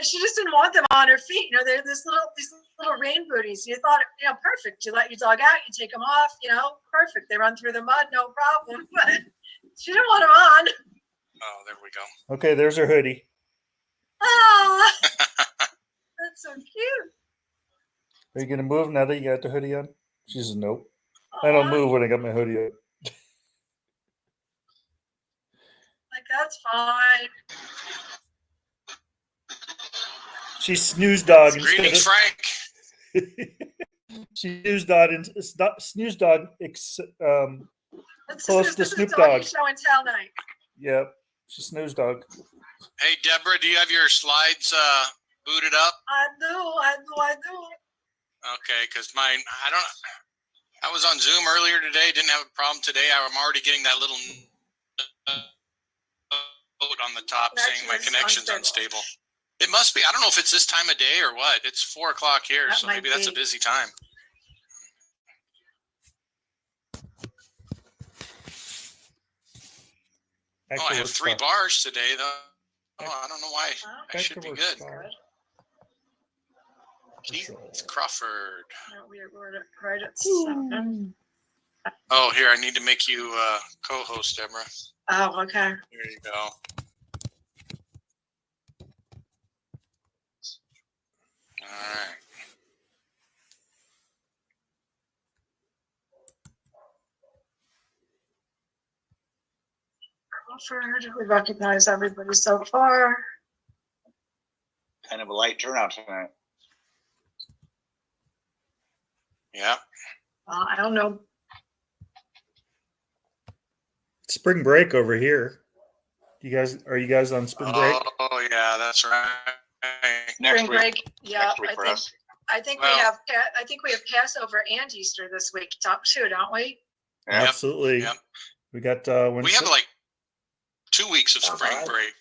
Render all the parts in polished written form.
she just didn't want them on her feet. You know, they're these little rain booties. You thought, perfect. You let your dog out, you take them off, perfect. They run through the mud, no problem. But she didn't want them on. Oh, there we go. Okay, there's her hoodie. Oh, that's so cute. Are you going to move now that you got the hoodie on? She says, nope. I don't move when I got my hoodie on. Like, that's fine. She's snooze dog. Greetings, Frank. She snooze dog. Snooze dog. Close to Snoop Dogg. Show and tell night. Yep, she's snooze dog. Hey, Deborah, do you have your slides booted up? I do. Okay, because mine, I was on Zoom earlier today. Didn't have a problem today. I'm already getting that little note on the top saying my connection's unstable. It must be. I don't know if it's this time of day or what. It's 4 o'clock here, That so maybe that's a busy time. I have 3 bars today, though. Oh, I don't know why. I should be good. Keith Crawford. No, we're right at 7. Oh, here, I need to make you co-host, Deborah. Oh, okay. Here you go. All right. Crawford, we recognize everybody so far. Kind of a light turnout tonight. Yeah. I don't know. Spring break over here. Are you guys on spring break? Oh yeah, that's right. Spring break. Yeah, next week for us. I think we have Passover and Easter this week too, don't we? Yep. Absolutely. Yep. We got we have like 2 weeks of spring break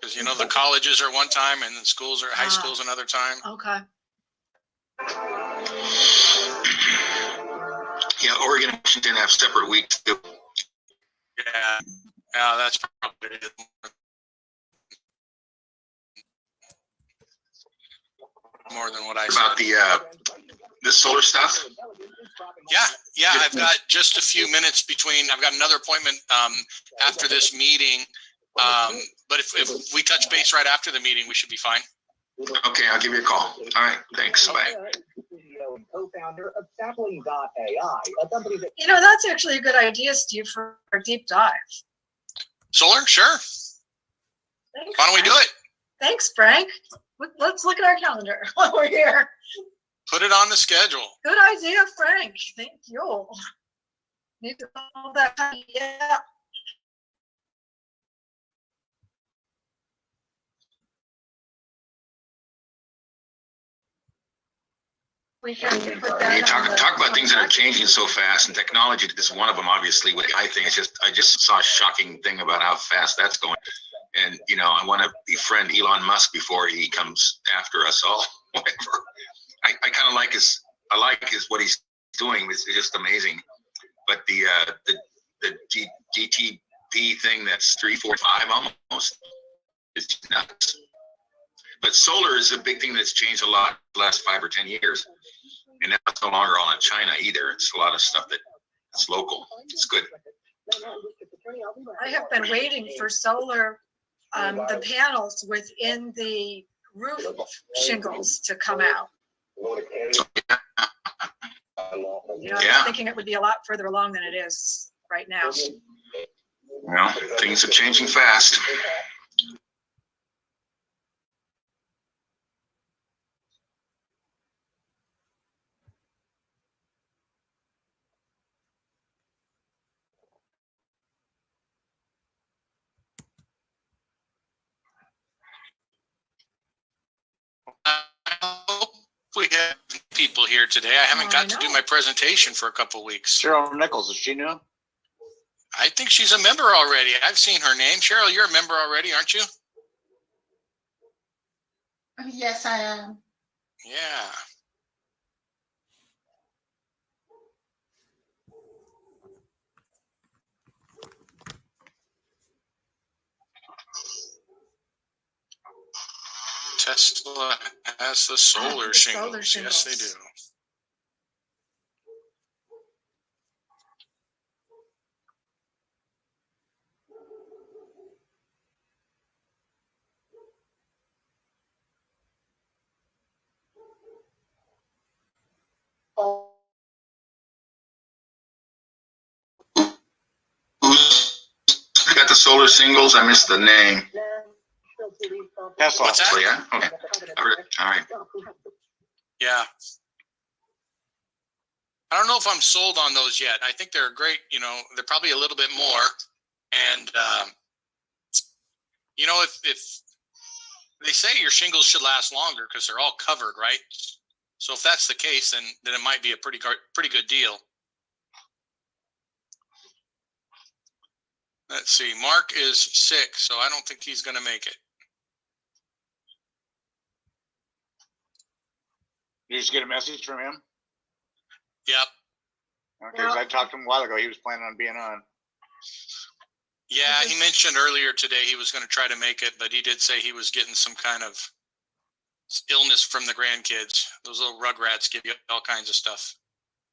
because the colleges are one time and the schools are high schools another time. Okay. Yeah, Oregon and Washington have separate weeks too. Yeah, that's probably it. More than what I said. About the solar stuff. Yeah. I've got just a few minutes between. I've got another appointment after this meeting. But if we touch base right after the meeting, we should be fine. Okay, I'll give you a call. All right, thanks. Bye. Co-founder of Sapling.ai, a company that that's actually a good idea, Steve, for a deep dive. Solar, sure. Thanks, why don't we do it? Thanks, Frank. Let's look at our calendar while we're here. Put it on the schedule. Good idea, Frank. Thank you. Need to hold that time. Yeah. We can put that You talk about things that are changing so fast, and technology is one of them. Obviously, with the AI thing, I just saw a shocking thing about how fast that's going. And I want to befriend Elon Musk before he comes after us all. Whatever. I kind of like what he's doing. It's just amazing. But the GTP thing that's 3, 4, 5 almost is just nuts. But solar is a big thing that's changed a lot the last 5 or 10 years. And now it's no longer all in China either. It's a lot of stuff that's local. It's good. I have been waiting for solar, the panels within the roof shingles to come out. I was thinking it would be a lot further along than it is right now. Well, things are changing fast. We have people here today. I haven't got to do my presentation for a couple of weeks. Cheryl Nichols, is she new? I think she's a member already. I've seen her name. Cheryl, you're a member already, aren't you? Yes, I am. Yeah. Tesla has the solar the shingles. solar Yes, they shingles. do. Who's got the solar singles? I missed the name. Tesla. What's that? So yeah, okay. All right. Yeah. I don't know if I'm sold on those yet. I think they're great. You know, they're probably a little bit more. And, you know, if they say your shingles should last longer because they're all covered, right? So if that's the case, then it might be a pretty good deal. Let's see. Mark is sick, so I don't think he's going to make it. You just get a message from him? Yep. Okay, 'cause I talked to him a while ago. He was planning on being on. Yeah, he mentioned earlier today he was going to try to make it, but he did say he was getting some kind of illness from the grandkids. Those little rugrats give you all kinds of stuff.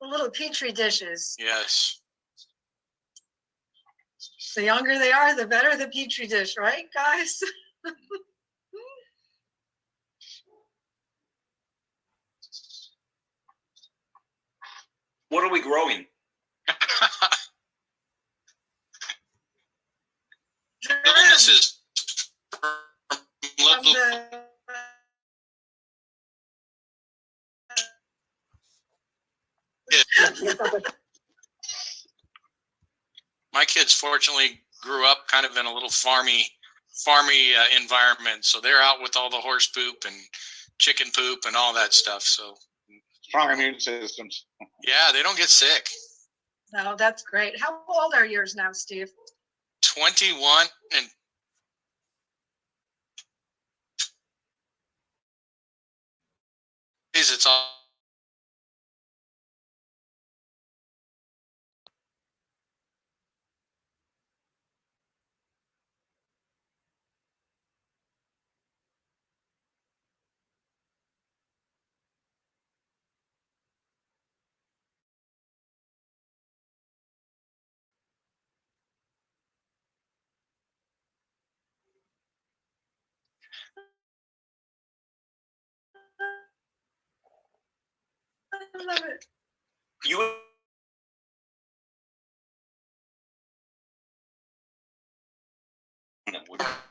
The little petri dishes. Yes. The younger they are, the better the petri dish, right, guys? What are we growing? Illnesses From the My kids fortunately grew up kind of in a little farmy environment, so they're out with all the horse poop and chicken poop and all that stuff. So Strong immune systems. yeah, they don't get sick. No, that's great. How old are yours now, Steve? 21 and it's all. I love it. You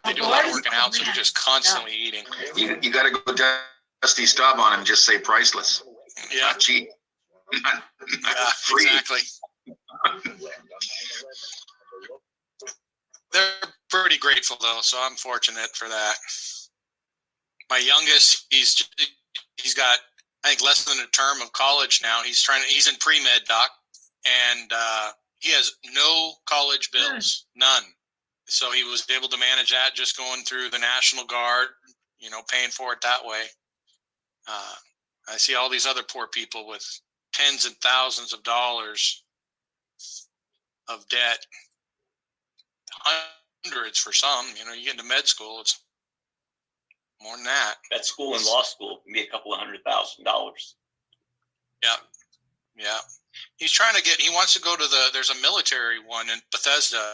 They do a lot of working out, so they're just constantly eating. You got to go Dusty Staub on him. Just say priceless. Yeah, Not cheap. Not yeah, free. exactly. They're pretty grateful though, so I'm fortunate for that. My youngest, he's got I think less than a term of college now. He's in pre-med, doc, and he has no college bills, none. So he was able to manage that just going through the National Guard, you know, paying for it that way. I see all these other poor people with tens and thousands of dollars of debt, hundreds for some. You know, you get into med school, it's more than that. at school and law school can be a couple of $100,000. Yeah, yeah. He wants to go to there's a military one in Bethesda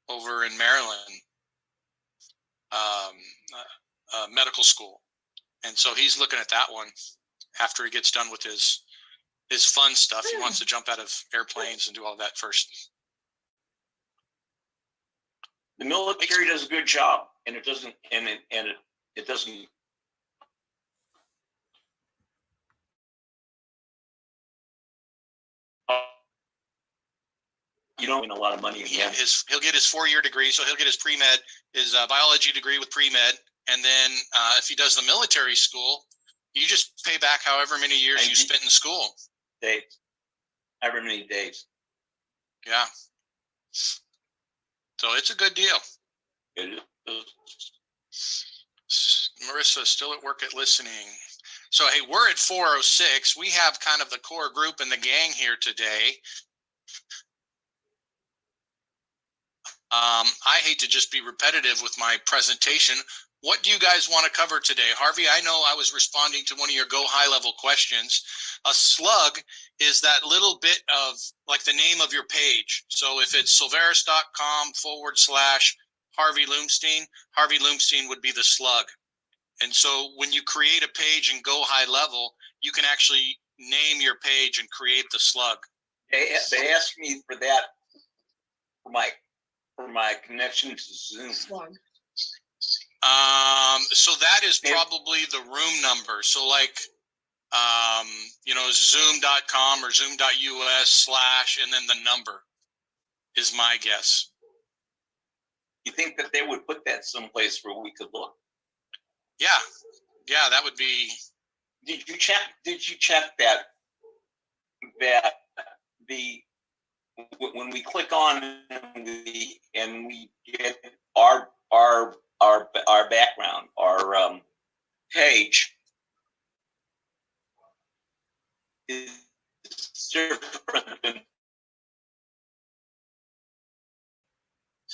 over in Maryland, medical school. And so he's looking at that one after he gets done with his fun stuff. He wants to jump out of airplanes and do all that first. The military does a good job, and it doesn't, it doesn't. You don't win a lot of money again. He'll get his 4-year degree, so he'll get his pre-med, his biology degree with pre-med, and then if he does the military school, you just pay back however many years you spent in school. Days. However many days. Yeah. So it's a good deal. It is. Marissa, still at work at listening. So, hey, we're at 4:06. We have kind of the core group and the gang here today. I hate to just be repetitive with my presentation, What do you guys want to cover today? Harvey, I know I was responding to one of your Go High Level questions. A slug is that little bit of like the name of your page. So if it's solveres.com/Harvey Loomstein, Harvey Loomstein would be the slug. And so when you create a page and Go High Level, you can actually name your page and create the slug. They asked me for that for my connection to Zoom. Slug. So that is probably the room number. So like, zoom.com or zoom.us/ and then the number is my guess. You think that they would put that someplace where we could look? Yeah, that would be. Did you check that the when we click on and we get our background, our page is different than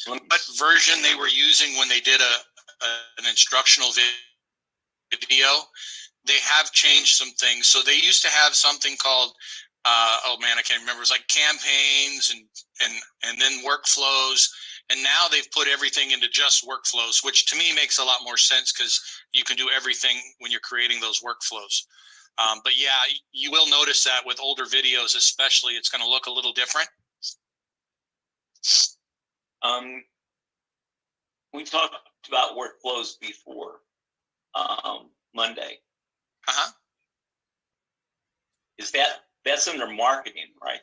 What version they were using when they did an instructional video? They have changed some things. So they used to have something called I can't remember. It was like campaigns and then workflows. And now they've put everything into just workflows, which to me makes a lot more sense because you can do everything when you're creating those workflows. But yeah, you will notice that with older videos, especially, it's going to look a little different. We talked about workflows before Monday. Is that's under marketing, right?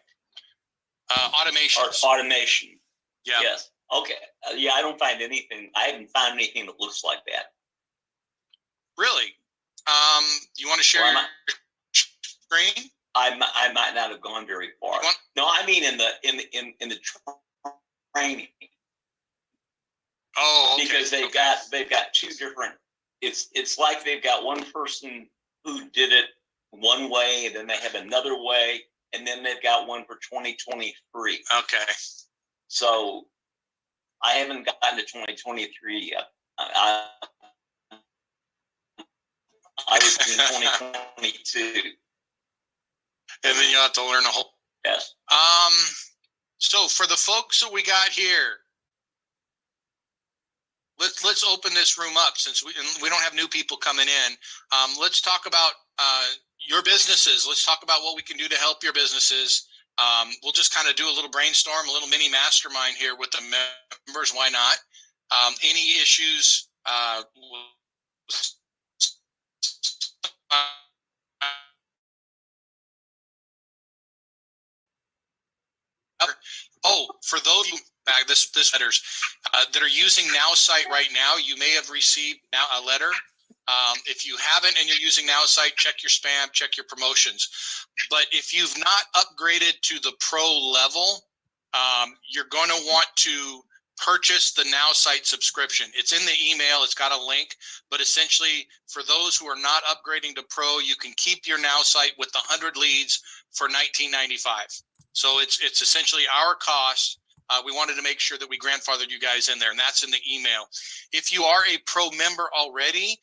Automation. Or automation. Yeah. Yes. Okay. Yeah, I don't find anything. I haven't found anything that looks like that. Really? You want to share your screen? I might not have gone very far. No, I mean in the training. Oh, okay. Because they've got two different. It's like they've got one person who did it one way, and then they have another way, and then they've got one for 2023. Okay. So I haven't gotten to 2023 yet. I was in 2022. And then you'll have to learn a whole. Yes. So for the folks that we got here, let's open this room up since we don't have new people coming in. Let's talk about your businesses. Let's talk about what we can do to help your businesses. We'll just kind of do a little brainstorm, a little mini mastermind here with the members. Why not? Any issues? For those this letters that are using NowSite right now, you may have received now a letter. If you haven't and you're using NowSite, check your spam, check your promotions. But if you've not upgraded to the pro level, you're going to want to purchase the NowSite subscription. It's in the email. It's got a link. But essentially, for those who are not upgrading to pro, you can keep your NowSite with the 100 leads for $19.95. So it's essentially our cost. We wanted to make sure that we grandfathered you guys in there, and that's in the email. If you are a pro member already,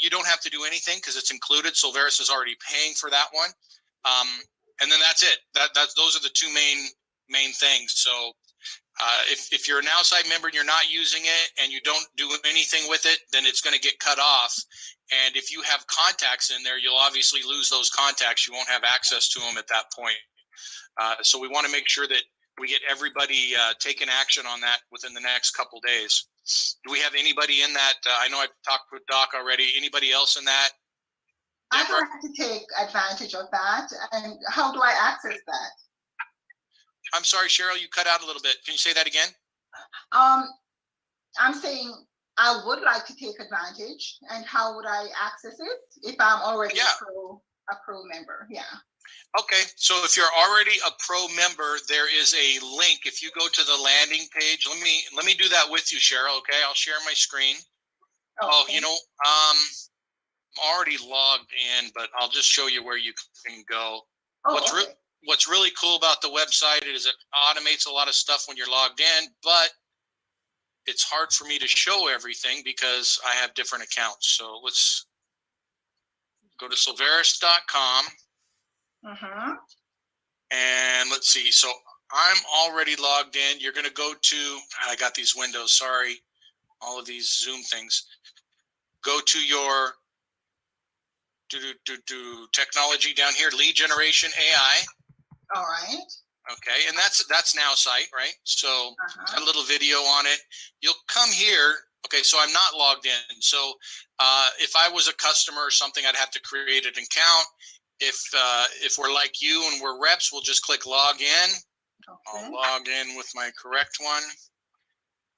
you don't have to do anything because it's included. Solveres is already paying for that one. And then that's it. Those are the two main things. So if you're an outside member and you're not using it and you don't do anything with it, then it's going to get cut off. And if you have contacts in there, you'll obviously lose those contacts. You won't have access to them at that point. So we want to make sure that we get everybody taking action on that within the next couple days. Do we have anybody in that? I know I've talked with Doc already. Anybody else in that? I'd like to take advantage of that. And how do I access that? I'm sorry, Cheryl, you cut out a little bit. Can you say that again? I'm saying I would like to take advantage. And how would I access it if I'm already a pro member? Yeah. Okay, so if you're already a pro member, there is a link. If you go to the landing page, let me do that with you, Cheryl. Okay, I'll share my screen. Okay. Oh, I'm already logged in, but I'll just show you where you can go. What's really cool about the website is it automates a lot of stuff when you're logged in, but it's hard for me to show everything because I have different accounts. So let's go to solveres.com and let's see. So I'm already logged in. You're going to go to, I got these windows, sorry, all of these Zoom things. Go to your technology down here, lead generation AI. All right. Okay, and that's Now site, right? So a little video on it. You'll come here. Okay, so I'm not logged in. So if I was a customer or something, I'd have to create an account. If we're like you and we're reps, we'll just click log in. Okay. I'll log in with my correct one.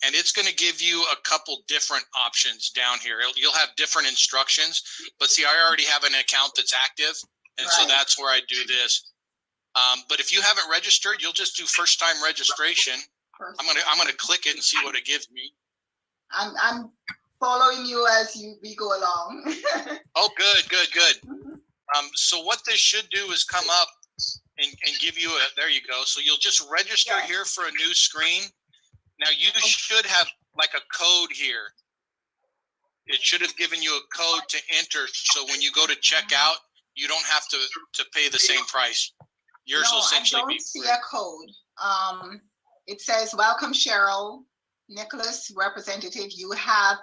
And it's going to give you a couple different options down here. You'll have different instructions, but see, I already have an account that's active, and so that's where I do this. But if you haven't registered, you'll just do first time registration. I'm gonna click it and see what it gives me. I'm following you as we go along. Oh, good. So what this should do is come up and give you there you go. So you'll just register here for a new screen. Now you should have like a code here. It should have given you a code to enter. So when you go to check out, you don't have to pay the same price. Yours will essentially be free. I don't see a code. It says, welcome, Cheryl, Nicholas, representative. You have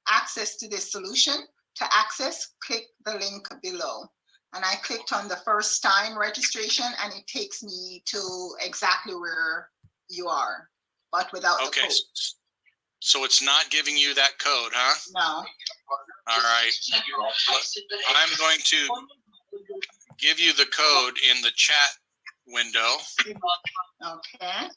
access to this solution. To access, click the link below. And I clicked on the first time registration and it takes me to exactly where you are, but without the code. So it's not giving you that code, huh? No. All right. I'm going to give you the code in the chat window. Okay.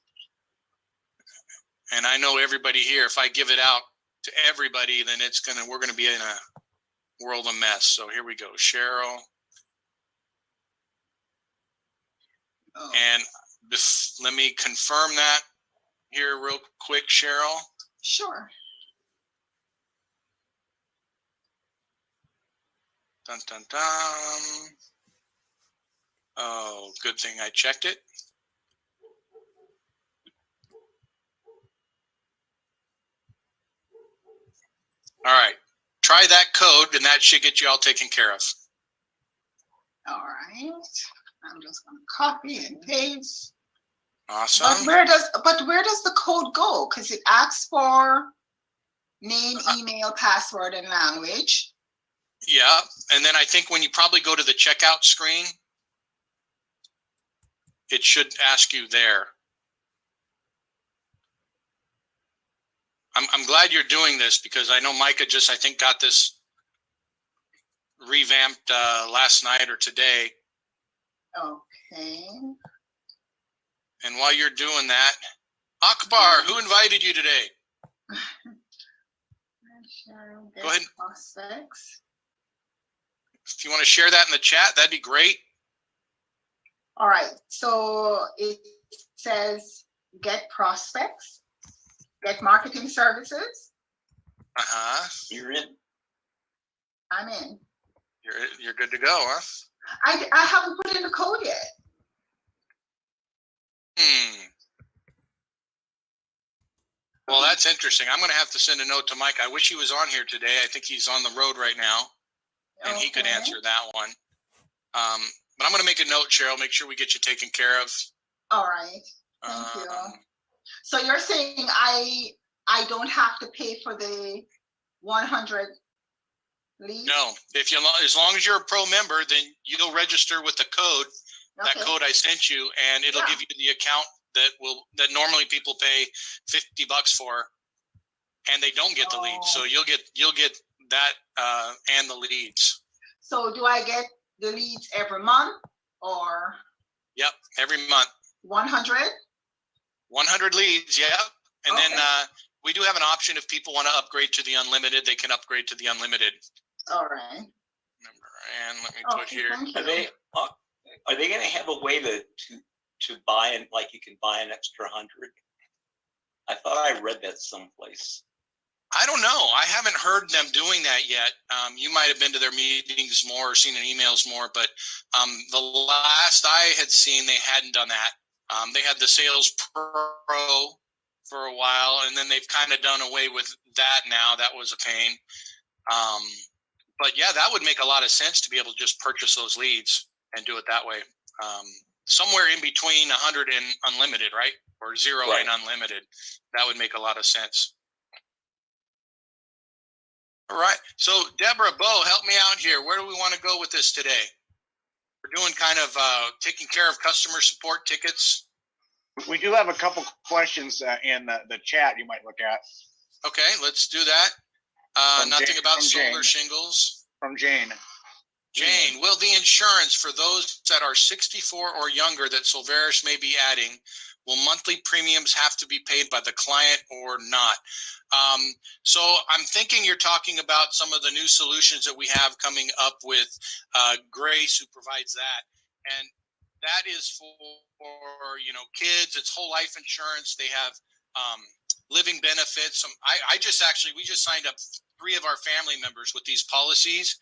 And I know everybody here, if I give it out to everybody, then we're gonna be in a world of mess. So here we go, Cheryl. And let me confirm that here real quick, Cheryl. Sure. Dun, dun, dun. Oh, good thing I checked it. All right, try that code and that should get you all taken care of. All right, I'm just gonna copy and paste. Awesome. But where does the code go? Because it asks for name, email, password, and language. Yeah, and then I think when you probably go to the checkout screen, it should ask you there. I'm glad you're doing this because I know Micah just, I think, got this revamped last night or today. Okay. And while you're doing that, Akbar, who invited you today? Go ahead. Prospects. If you want to share that in the chat, that'd be great. All right. So it says get prospects, get marketing services. You're in. I'm in. You're good to go, huh? I haven't put in the code yet. Well, that's interesting. I'm going to have to send a note to Mike. I wish he was on here today. I think he's on the road right now, and he could answer that one. But I'm going to make a note, Cheryl. Make sure we get you taken care of. All right. Thank you. So you're saying I don't have to pay for the 100 leads? No. As long as you're a pro member, then you'll register with the code. That code I sent you, and it'll give you the account that normally people pay $50 for, and they don't get the leads. So you'll get that and the leads. So do I get the leads every month or? Yep, every month. 100? 100 leads, yeah. And then we do have an option if people want to upgrade to the unlimited, they can upgrade to the unlimited. All right. And let me put here. Are they going to have a way to buy it, like you can buy an extra 100? I thought I read that someplace. I don't know. I haven't heard them doing that yet. You might have been to their meetings more or seen in emails more, but the last I had seen, they hadn't done that. They had the Sales Pro for a while, and then they've kind of done away with that now. That was a pain. But yeah, that would make a lot of sense to be able to just purchase those leads and do it that way. Somewhere in between 100 and unlimited, right? Or 0 Right. and unlimited. That would make a lot of sense. All right. So Deborah, Bo, help me out here. Where do we want to go with this today? We're doing kind of taking care of customer support tickets. We do have a couple questions in the chat you might look at. Okay, let's do that. From Nothing Jane- about from solar Jane. shingles. From Jane. Jane, will the insurance for those that are 64 or younger that Solveres may be adding, will monthly premiums have to be paid by the client or not? So I'm thinking you're talking about some of the new solutions that we have coming up with Grace, who provides that. And that is for kids. It's whole life insurance. They have living benefits. We just signed up 3 of our family members with these policies.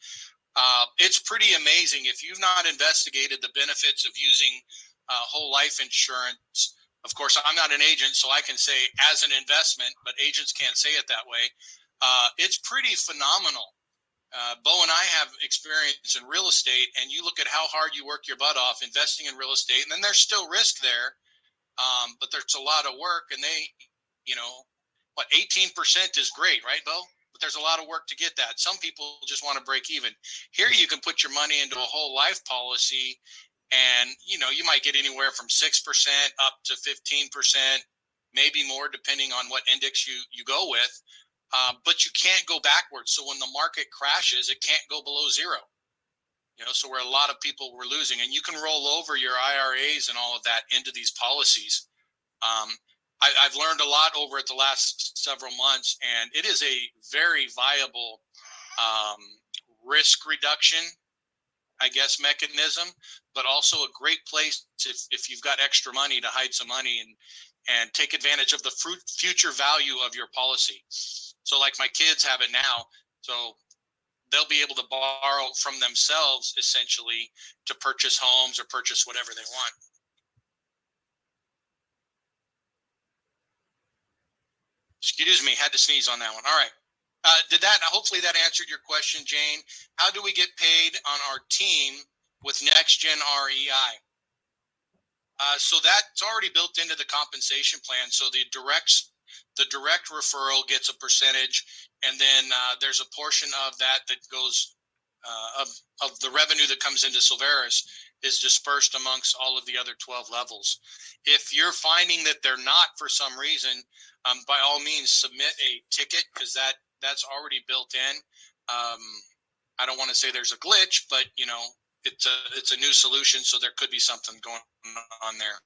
It's pretty amazing. If you've not investigated the benefits of using whole life insurance, of course, I'm not an agent, so I can say as an investment, but agents can't say it that way. It's pretty phenomenal. Bo and I have experience in real estate, and you look at how hard you work your butt off investing in real estate, and then there's still risk there, but there's a lot of work, and 18% is great, right, Bo? But there's a lot of work to get that. Some people just want to break even. Here you can put your money into a whole life policy, and you might get anywhere from 6% up to 15%, maybe more depending on what index you go with. But you can't go backwards. So when the market crashes, it can't go below 0. So where a lot of people were losing, and you can roll over your IRAs and all of that into these policies. I've learned a lot over at the last several months, and it is a very viable risk reduction, I guess, mechanism, but also a great place if you've got extra money to hide some money and take advantage of the future value of your policy. So like my kids have it now, so they'll be able to borrow from themselves essentially to purchase homes or purchase whatever they want. Excuse me, had to sneeze on that one. All right. Hopefully that answered your question, Jane. How do we get paid on our team with Next Gen REI? So that's already built into the compensation plan. So the direct referral gets a percentage, and then there's a portion of that goes of the revenue that comes into Solveres is dispersed amongst all of the other 12 levels. If you're finding that they're not for some reason, by all means submit a ticket, because that's already built in. I don't want to say there's a glitch, but it's a new solution, so there could be something going on there.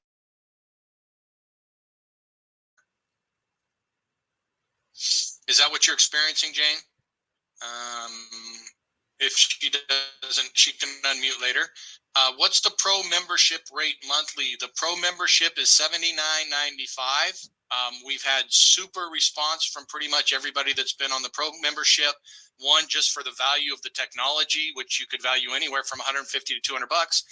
Is that what you're experiencing, Jane? If she doesn't, she can unmute later. What's the pro membership rate monthly? The pro membership is $79.95. We've had super response from pretty much everybody that's been on the pro membership. One, just for the value of the technology, which you could value anywhere from $150 to $200.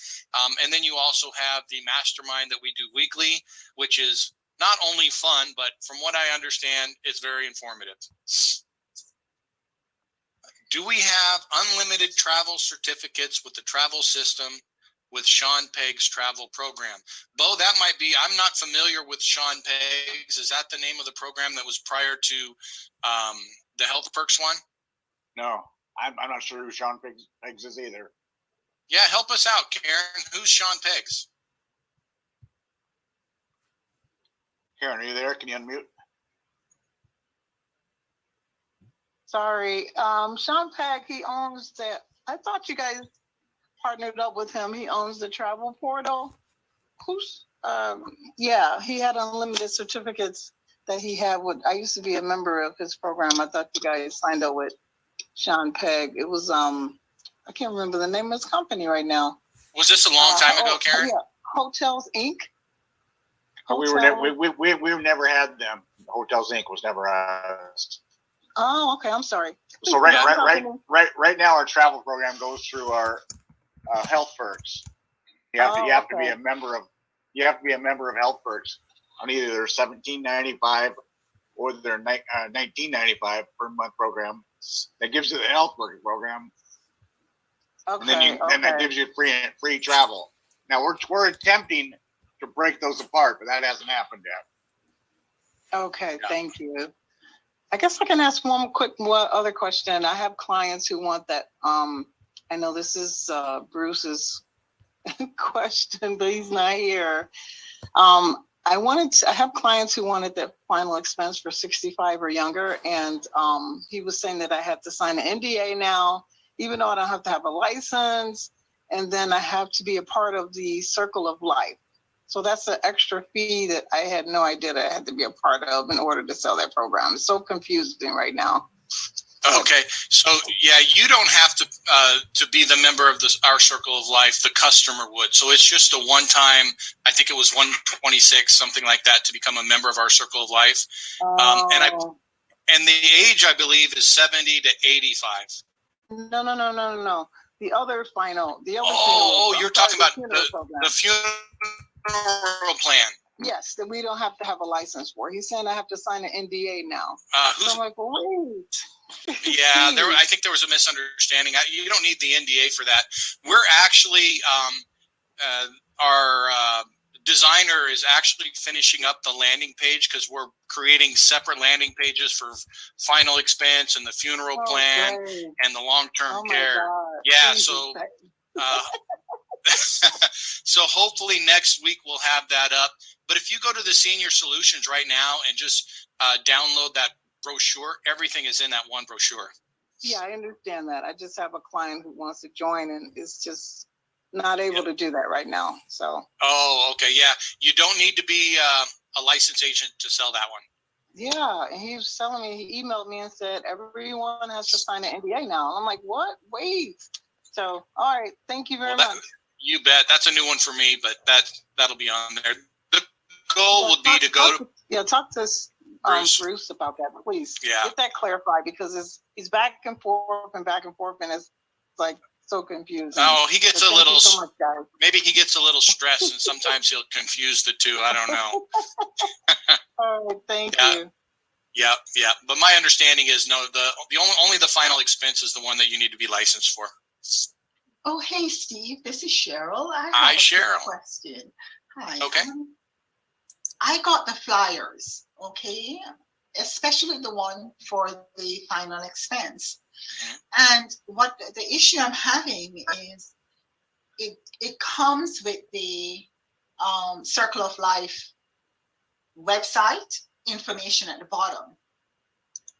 And then you also have the mastermind that we do weekly, which is not only fun, but from what I understand, it's very informative. Do we have unlimited travel certificates with the travel system with Sean Pegg's travel program? Bo, that might be, I'm not familiar with Sean Pegg's. Is that the name of the program that was prior to the Health Perks one? No, I'm not sure who Sean Peggs is either. Yeah, help us out, Karen. Who's Sean Pegg's? Karen, are you there? Can you unmute? Sorry. Sean Pegg, he owns I thought you guys partnered up with him. He owns the travel portal. Yeah, he had unlimited certificates that he had I used to be a member of his program. I thought you guys signed up with Sean Pegg. It was, I can't remember the name of his company right now. Was this a long time ago, Karen? Yeah, Hotels Inc. We've never had them. Hotels Inc. was never us. Oh, okay. I'm sorry. So right now our travel program goes through our Health Perks. You have to be a member of Health Perks. on either their $17.95 or their $19.95 per month program. That gives you the health worker program, and then that gives you free travel. Now we're attempting to break those apart, but that hasn't happened yet. Okay, thank you. I guess I can ask one other question. I have clients who want that. I know this is Bruce's question, but he's not here. I have clients who wanted the final expense for 65 or younger, and he was saying that I have to sign an NDA now, even though I don't have to have a license, and then I have to be a part of the Circle of Life. So that's an extra fee that I had no idea that I had to be a part of in order to sell that program. It's so confusing right now. Okay, so yeah, you don't have to be the member of our Circle of Life. The customer would. So it's just a one-time. I think it was $126, something like that, to become a member of our Circle of Life. And the age, I believe, is 70 to 85. No. The other final. You're talking about the funeral plan. Yes, that we don't have to have a license for. He's saying I have to sign an NDA now. So I'm like, wait. Yeah, I think there was a misunderstanding. You don't need the NDA for that. We're actually, our designer is actually finishing up the landing page because we're creating separate landing pages for final expense and the funeral plan and the long-term care. God. Yeah, Jesus. so so hopefully next week we'll have that up. But if you go to the Senior Solutions right now and just download that brochure, everything is in that one brochure. Yeah, I understand that. I just have a client who wants to join and is just not able to do that right now. So. Oh, okay. Yeah. You don't need to be a licensed agent to sell that one. Yeah. And he was telling me, he emailed me and said, everyone has to sign an NDA now. And I'm like, what? Wait. So, all right. Thank you very much. You bet. That's a new one for me, but that'll be on there. The goal would be to go to. Talk to Bruce about that, please. Yeah. Get that clarified because he's back and forth, and it's like so confusing. Oh, he gets a little. So much, guys. Maybe he gets a little stressed, and sometimes he'll confuse the two. I don't know. All right, thank you. Yeah. But my understanding is only the final expense is the one that you need to be licensed for. Oh, hey, Steve. This is Cheryl. Hi, Cheryl. Question. Hi. Okay. I got the flyers, okay, especially the one for the final expense. And what the issue I'm having is it comes with the Circle of Life website information at the bottom.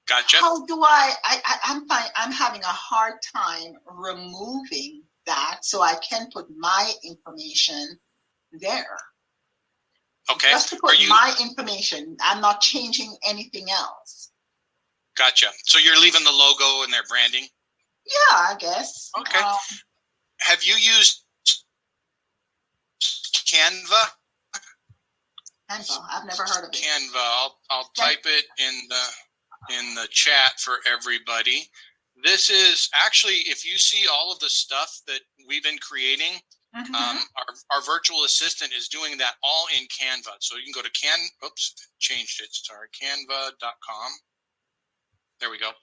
Gotcha. How do I'm having a hard time removing that so I can put my information there. Okay. Just to put my information. I'm not changing anything else. Gotcha. So you're leaving the logo and their branding? Yeah, I guess. Okay. Have you used Canva? Canva. I've never heard of it. Canva. I'll type it in the chat for everybody. This is actually, if you see all of the stuff that we've been creating, our virtual assistant is doing that all in Canva. So you can go to Canva.com. There we go.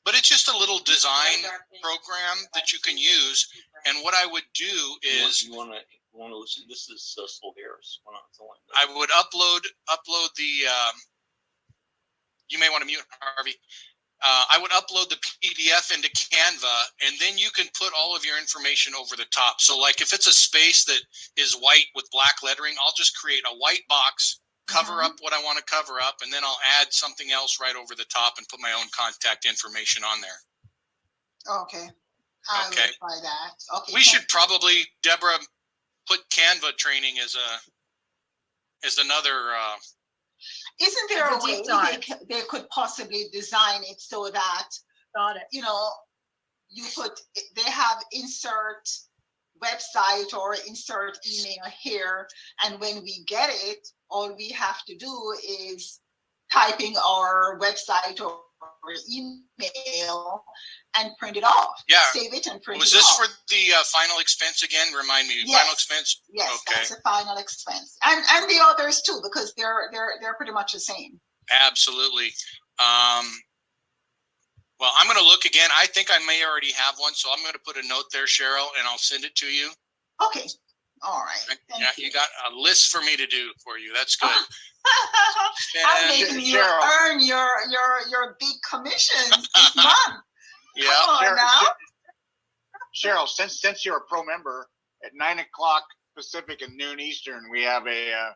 But it's just a little design program that you can use. And what I would do is you want to listen. This is Solveres. I would upload the. You may want to mute, Harvey. I would upload the PDF into Canva, and then you can put all of your information over the top. So like if it's a space that is white with black lettering, I'll just create a white box, cover up what I want to cover up, and then I'll add something else right over the top and put my own contact information on there. Okay. I will try that. Okay. We should probably, Deborah, put Canva training as another... Isn't there a way they could possibly design it so that, they have insert website or insert email here, and when we get it, all we have to do is typing our website or email and print it off. Yeah. Save it and print Was it this off. for the final expense again? Remind me. Yes. Final expense? Yes, Okay. that's the final expense. And the others too, because they're pretty much the same. Absolutely. Well, I'm going to look again. I think I may already have one, so I'm going to put a note there, Cheryl, and I'll send it to you. Okay. All right. Thank Yeah, you got a list for me to do for you. That's good. I'm making you earn your big commissions this month. Yeah. Come on now. Cheryl, since you're a pro member, at 9 o'clock Pacific and noon Eastern, we have a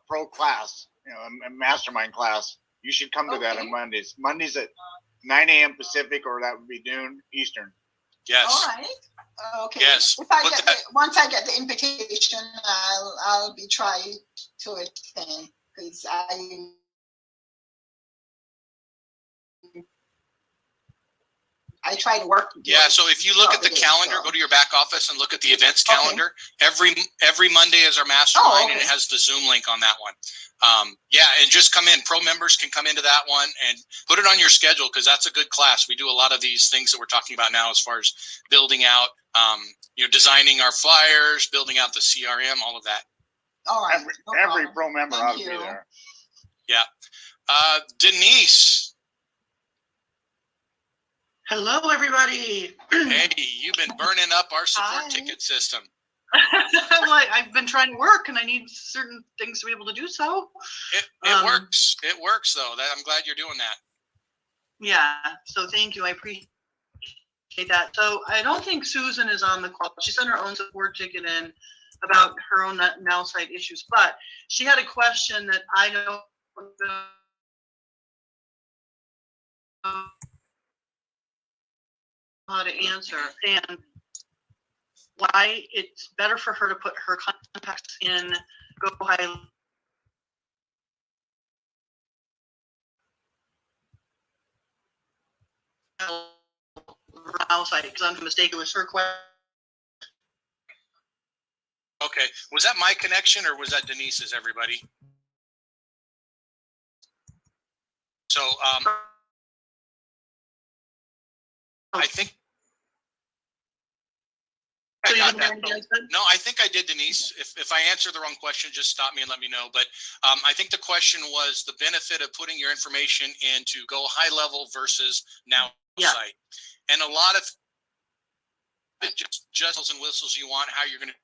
pro class, a mastermind class. You should come to that on Mondays. Mondays at 9 a.m. Pacific, or that would be noon Eastern. Yes. All right. Okay. Yes. Once I get the invitation, I'll be trying to attend because I try to work. Yeah, so if you look at the calendar, go to your back office and look at the events calendar. Every Monday is our mastermind, and it has the Zoom link on that one. Yeah, and just come in. Pro members can come into that one and put it on your schedule because that's a good class. We do a lot of these things that we're talking about now as far as building out, designing our flyers, building out the CRM, all of that. All right. Every pro member ought to be there. Yeah. Denise. Hello, everybody. Hey, you've been burning up our support ticket system. Well, I've been trying to work, and I need certain things to be able to do so. It works. It works, though. I'm glad you're doing that. Yeah. So thank you. I appreciate that. So I don't think Susan is on the call. She sent her own support ticket in about her own now site issues, but she had a question that I don't know how to answer, and why it's better for her to put her contacts in Go High site, because I'm mistaken, it was her question. Okay. Was that my connection or was that Denise's, everybody? So I think I got that. No, I think I did, Denise. If I answered the wrong question, just stop me and let me know. But I think the question was the benefit of putting your information into Go High Level versus Now Site. And a lot of just bells and whistles you want, how you're going to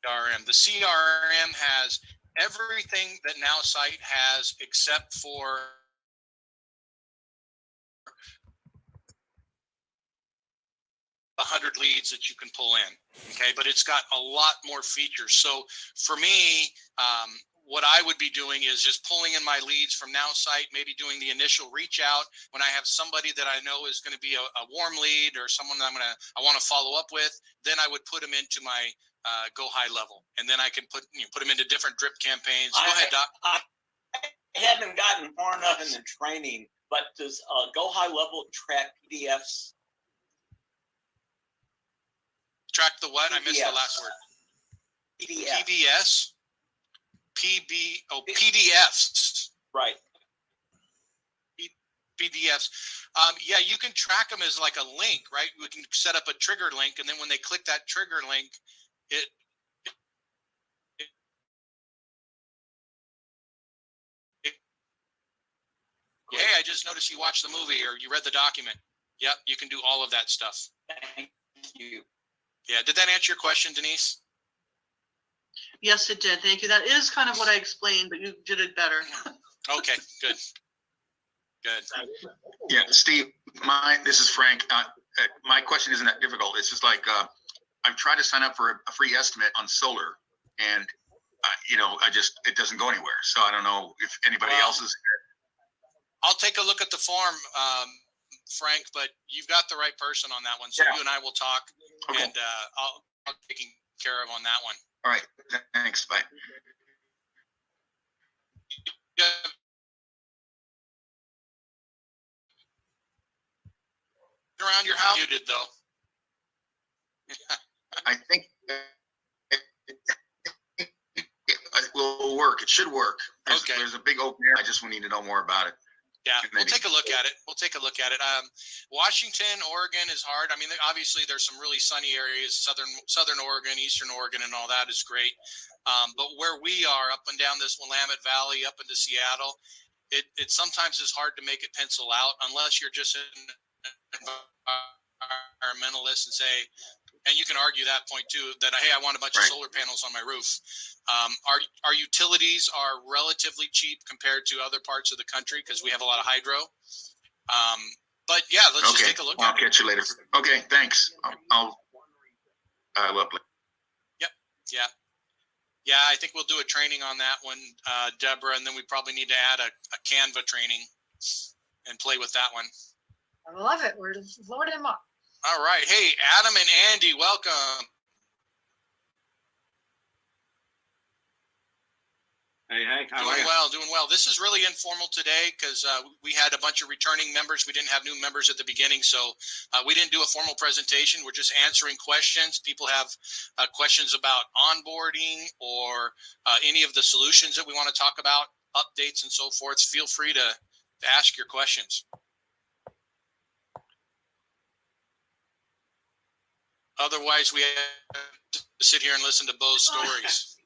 CRM. The CRM has everything that Now Site has except for the 100 leads that you can pull in. Okay, but it's got a lot more features. So for me, what I would be doing is just pulling in my leads from Now Site, maybe doing the initial reach out when I have somebody that I know is going to be a warm lead or someone that I want to follow up with. Then I would put them into my Go High Level, and then I can put them into different drip campaigns. Go ahead, Doc. I haven't gotten far enough in the training, but does Go High Level track PDFs? Track the what? I missed the last word. PBS. PDFs. Right. PDFs. Yeah, you can track them as like a link, right? We can set up a trigger link, and then when they click that trigger link, hey, I just noticed you watched the movie or you read the document. Yep, you can do all of that stuff. Thank you. Yeah, did that answer your question, Denise? Yes, it did. Thank you. That is kind of what I explained, but you did it better. Okay, good. Good. Yeah, Steve, this is Frank. My question isn't that difficult. It's just like I've tried to sign up for a free estimate on solar, and it doesn't go anywhere. So I don't know if anybody else is. I'll take a look at the form, Frank, but you've got the right person on that one. So you and I will talk, and I'll take care of on that one. All right. Thanks. Bye. Yeah. Around your house, muted though. I think it will work. It should work. There's a big open area. I just need to know more about it. Yeah, we'll take a look at it. Washington, Oregon is hard. I mean, obviously there's some really sunny areas, southern Oregon, eastern Oregon, and all that is great. But where we are, up and down this Willamette Valley, up into Seattle, it sometimes is hard to make it pencil out unless you're just an environmentalist and say, and you can argue that point too, that hey, I want a bunch of solar panels on my roof. Our utilities are relatively cheap compared to other parts of the country because we have a lot of hydro. But yeah, let's just take a look at it. I'll catch you later. Okay, thanks. I'll upload. Yep. Yeah, I think we'll do a training on that one, Deborah, and then we probably need to add a Canva training and play with that one. I love it. We're loading them up. All right. Hey, Adam and Andy, welcome. Hey, how are you? Doing well. This is really informal today because we had a bunch of returning members. We didn't have new members at the beginning, so we didn't do a formal presentation. We're just answering questions. People have questions about onboarding or any of the solutions that we want to talk about, updates and so forth. Feel free to ask your questions. Otherwise, we have to sit here and listen to Bo's stories.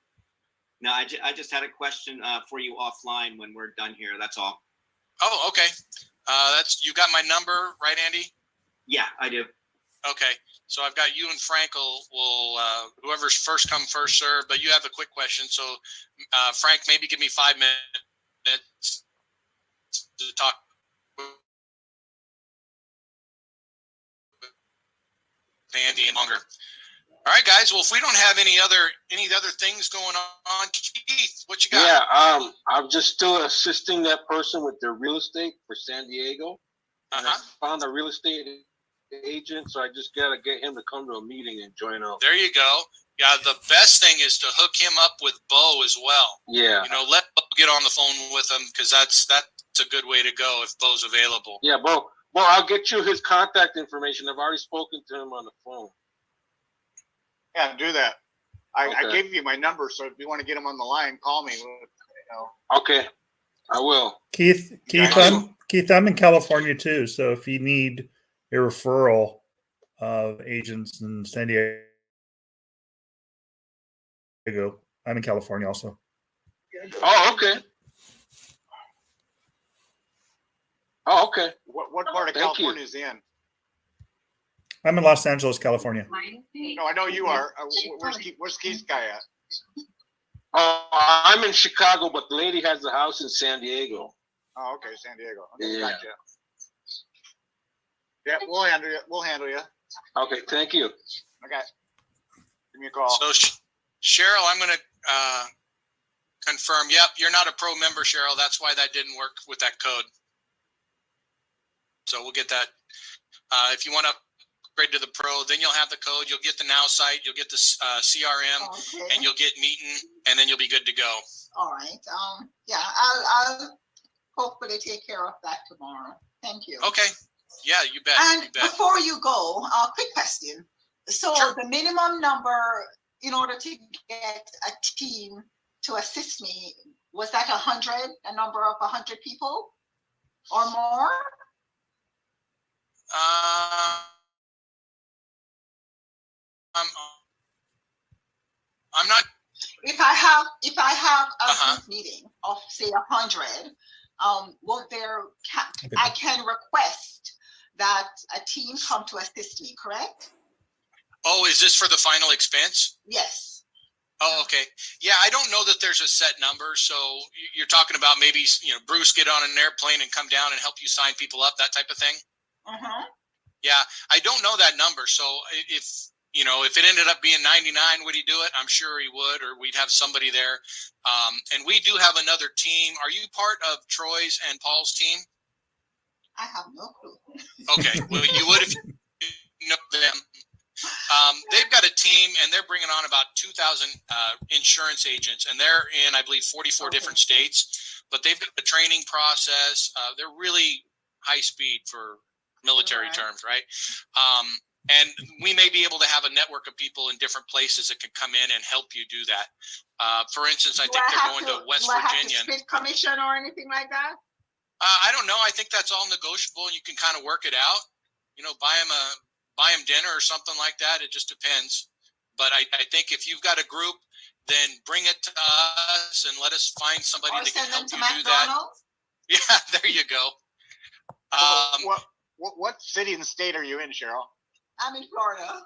No, I just had a question for you offline when we're done here. That's all. Oh, okay. You got my number, right, Andy? Yeah, I do. Okay. So I've got you and Frank will whoever's first come, first serve, but you have a quick question. So Frank, maybe give me 5 minutes to talk. Andy and longer. All right, guys. Well, if we don't have any other things going on, Keith, what you got? Yeah, I'm just still assisting that person with their real estate for San Diego. And I found a real estate agent, so I just gotta get him to come to a meeting and join up. There you go. Yeah, the best thing is to hook him up with Bo as well. Yeah. Let Bo get on the phone with him because that's a good way to go if Bo's available. Yeah, Bo, I'll get you his contact information. I've already spoken to him on the phone. Yeah, do that. I gave you my number, so if you want to get him on the line, call me. Okay, I will. Keith, I'm in California too. So if you need a referral of agents in San Diego, I'm in California also. Oh, okay. What part of California is he in? I'm in Los Angeles, California. No, I know you are. Where's Keith's guy at? I'm in Chicago, but the lady has a house in San Diego. Oh, okay, San Diego. Okay, yeah. Gotcha. Yeah, we'll handle you. Okay, thank you. Okay. Give me a call. So, Cheryl, I'm going to confirm. Yep, you're not a pro member, Cheryl. That's why that didn't work with that code. So we'll get that. If you want to upgrade to the pro, then you'll have the code. You'll get the Now site. You'll get the CRM, and you'll get Meeting, and then you'll be good to go. All right. Yeah, I'll hopefully take care of that tomorrow. Thank you. Okay. Yeah, you bet. And you bet. before you go, quick question. So the minimum number in order to get a team to assist me, was that 100, a number of 100 people or more? I'm not. If I have a group meeting of say 100, won't there? I can request that a team come to assist me, correct? Oh, is this for the final expense? Yes. Oh, okay. Yeah, I don't know that there's a set number. So you're talking about maybe Bruce get on an airplane and come down and help you sign people up, that type of thing. Yeah, I don't know that number. So if it ended up being 99, would he do it? I'm sure he would, or we'd have somebody there. And we do have another team. Are you part of Troy's and Paul's team? I have no clue. Okay, well, you would if you know them. They've got a team, and they're bringing on about 2,000 insurance agents, and they're in, I believe, 44 different states. But they've got the training process. They're really high speed for military terms, right? And we may be able to have a network of people in different places that can come in and help you do that. For instance, I think they're going to West Virginia. Split commission or anything like that? I don't know. I think that's all negotiable. You can kind of work it out. You know, buy them dinner or something like that. It just depends. But I think if you've got a group, then bring it to us and let us find somebody that can help you do that. Yeah, there you go. What city and state are you in, Cheryl? I'm in Florida.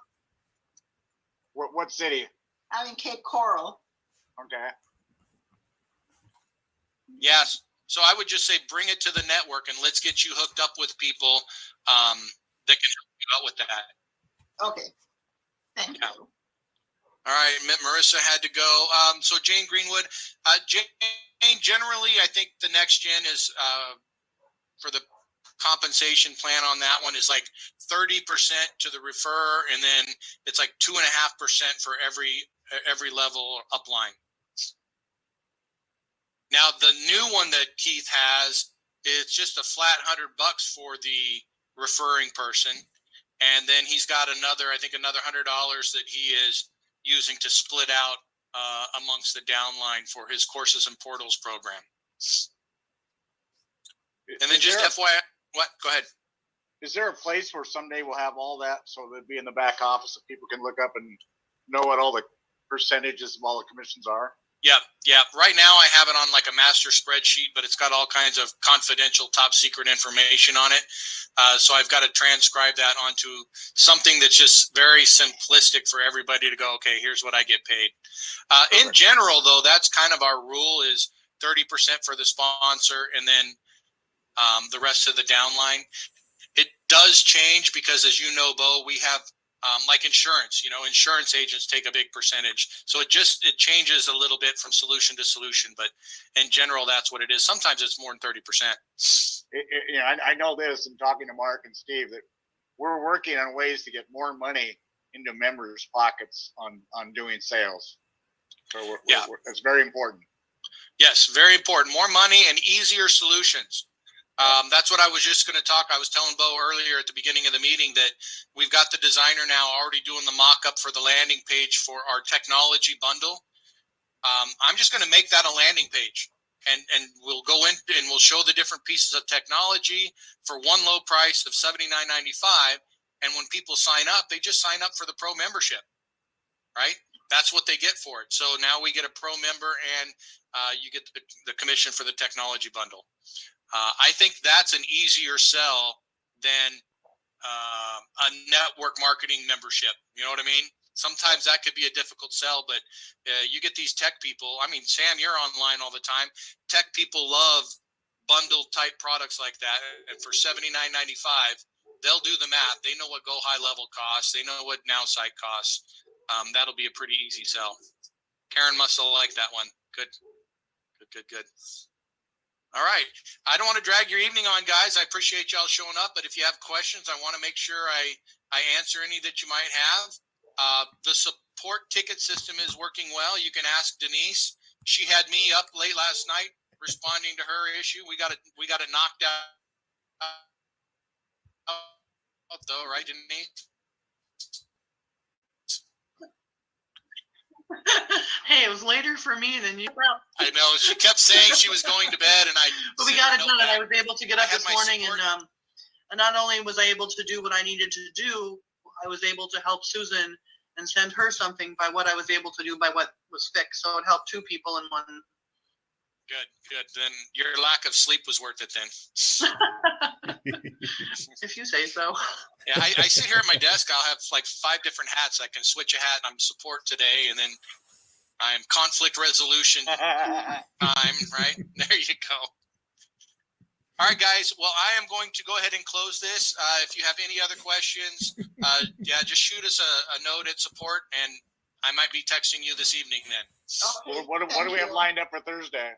What city? I'm in Cape Coral. Okay. Yes. So I would just say bring it to the network and let's get you hooked up with people that can help you out with that. Okay. Thank you. All right, Marissa had to go. So Jane Greenwood, Jane, generally, I think the next gen is for the compensation plan on that one is like 30% to the referrer, and then it's like 2.5% for every level upline. Now the new one that Keith has, it's just a flat $100 for the referring person, and then he's got another $100 that he is using to split out amongst the downline for his courses and portals program. And then just FYI, what? Go ahead. Is there a place where someday we'll have all that so they'll be in the back office so people can look up and know what all the percentages of all the commissions are? Yeah. Right now I have it on like a master spreadsheet, but it's got all kinds of confidential top secret information on it. So I've got to transcribe that onto something that's just very simplistic for everybody to go, okay, here's what I get paid. In general, though, that's kind of our rule is 30% for the sponsor and then the rest of the downline. It does change because, as you know, Bo, we have like insurance. You know, insurance agents take a big percentage, so it changes a little bit from solution to solution. But in general, that's what it is. Sometimes it's more than 30%. Yeah, I know this. And talking to Mark and Steve, that we're working on ways to get more money into members' pockets on doing sales. So it's very important. Yes, very important. More money and easier solutions. That's what I was just going to talk. I was telling Bo earlier at the beginning of the meeting that we've got the designer now already doing the mock-up for the landing page for our technology bundle. I'm just going to make that a landing page, and we'll go in and we'll show the different pieces of technology for one low price of $79.95. And when people sign up, they just sign up for the pro membership, right? That's what they get for it. So now we get a pro member, and you get the commission for the technology bundle. I think that's an easier sell than a network marketing membership. You know what I mean? Sometimes that could be a difficult sell, but you get these tech people. I mean, Sam, you're online all the time. Tech people love bundled type products like that. And for $79.95, they'll do the math. They know what go high level costs. They know what now site costs. That'll be a pretty easy sell. Karen must have liked that one. Good. All right. I don't want to drag your evening on, guys. I appreciate y'all showing up, but if you have questions, I want to make sure I answer any that you might have. The support ticket system is working well. You can ask Denise. She had me up late last night responding to her issue. We got it knocked out though, right, Denise? Hey, it was later for me than you. I know. She kept saying she was going to bed, and but we got it done. I was able to get up this morning, and not only was I able to do what I needed to do, I was able to help Susan and send her something by what I was able to do by what was fixed. So it helped two people in one. Good. Then your lack of sleep was worth it then. If you say so. Yeah, I sit here at my desk. I'll have like 5 different hats. I can switch a hat. I'm support today, and then I'm conflict resolution time, right? There you go. All right, guys. Well, I am going to go ahead and close this. If you have any other questions, just shoot us a note at support, and I might be texting you this evening then. Okay, what do we have lined up for Thursday?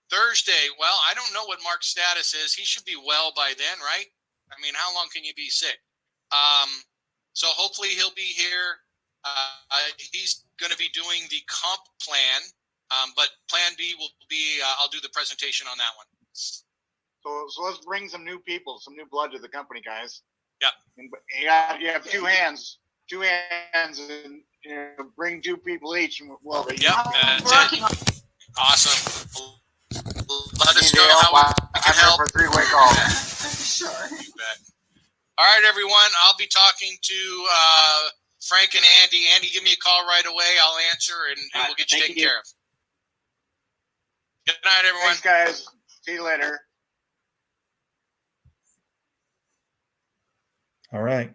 Thursday, well, I don't know what Mark's status is. He should be well by then, right? I mean, how long can you be sick? So hopefully he'll be here. He's going to be doing the comp plan, but plan B will be, I'll do the presentation on that one. So let's bring some new people, some new blood to the company, guys. Yep. And you have two hands, and bring two people each. And we'll Yep, that's it. Awesome. Let us know how we can help. For a three-way call. Sure. You bet. All right, everyone. I'll be talking to Frank and Andy. Andy, give me a call right away. I'll answer, and we'll get you taken care of. Good night, everyone. Thanks, guys. See you later. All right.